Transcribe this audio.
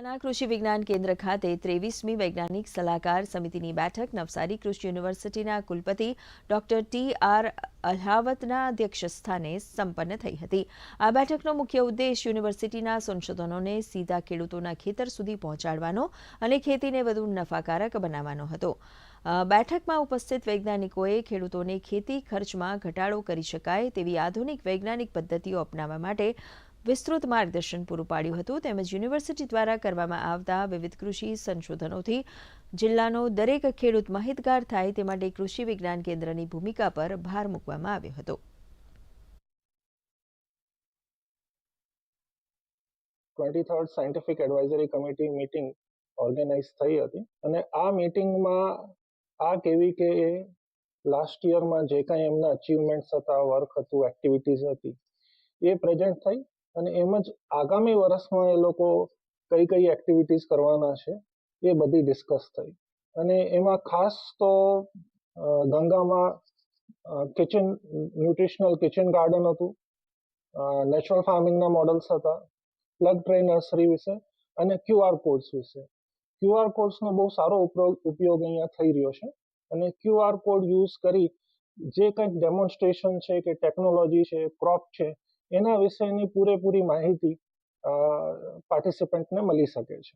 જિલ્લાના કૃષિ વિજ્ઞાન કેન્દ્ર ખાતે 23મી વૈજ્ઞાનિક સલાહકાર સમિતિની બેઠક નવસારી કૃષિ યુનિવર્સિટીના કુલપતિ ડોક્ટર ટી.આર. અલ્હાવતના અધ્યક્ષસ્થાને સંપન્ન થઈ હતી. આ બેઠકનો મુખ્ય ઉદ્દેશ યુનિવર્સિટીના સંશોધનોને સીધા ખેડૂતોના ખેતર સુધી પહોંચાડવાનો અને ખેતીને વધુ નફાકારક બનાવવાનો હતો. બેઠકમાં ઉપસ્થિત વૈજ્ઞાનિકોએ ખેડૂતોને ખેતી ખર્ચમાં ઘટાડો કરી શકાય તેવી આધુનિક વૈજ્ઞાનિક પદ્ધતિઓ અપનાવવા માટે વિસ્તૃત માર્ગદર્શન પૂરું પાડ્યું હતું. તેમજ યુનિવર્સિટી દ્વારા કરવામાં આવતા વિવિધ કૃષિ સંશોધનોથી જિલ્લાનો દરેક ખેડૂત માહિતગાર થાય તે માટે કૃષિ વિજ્ઞાન કેન્દ્રની ભૂમિકા પર ભાર મૂકવામાં આવ્યો હતો. 23rd scientific advisory committee meeting organise થઈ હતી અને આ મીટિંગમાં આ કેવી કે લાસ્ટ યરમાં જે કાંઈ એમના અચીવમેન્ટ્સ હતા, વર્ક હતું, એક્ટિવિટીઝ હતી એ પ્રેઝન્ટ થઈ અને એમ જ આગામી વર્ષમાં એ લોકો કઈ કઈ એક્ટિવિટીઝ કરવાના છે એ બધી ડિસ્કસ થઈ. અને એમાં ખાસ તો ગંગામાં ન્યુટ્રિશનલ કિચન ગાર્ડન હતું, નેચરલ ફાર્મિંગના મોડલ્સ હતા, પ્લગ ટ્રે નર્સરી વિશે અને QR કોડ્સ વિશે. QR કોડ્સનો બહુ સારો ઉપયોગ અહીંયા થઈ રહ્યો છે અને QR કોડ યુઝ કરી જે કંઈક ડેમોન્સ્ટ્રેશન છે કે ટેકનોલોજી છે, ક્રોપ છે એના વિશેની પૂરેપૂરી માહિતી પાર્ટિસિપન્ટને મળી શકે છે.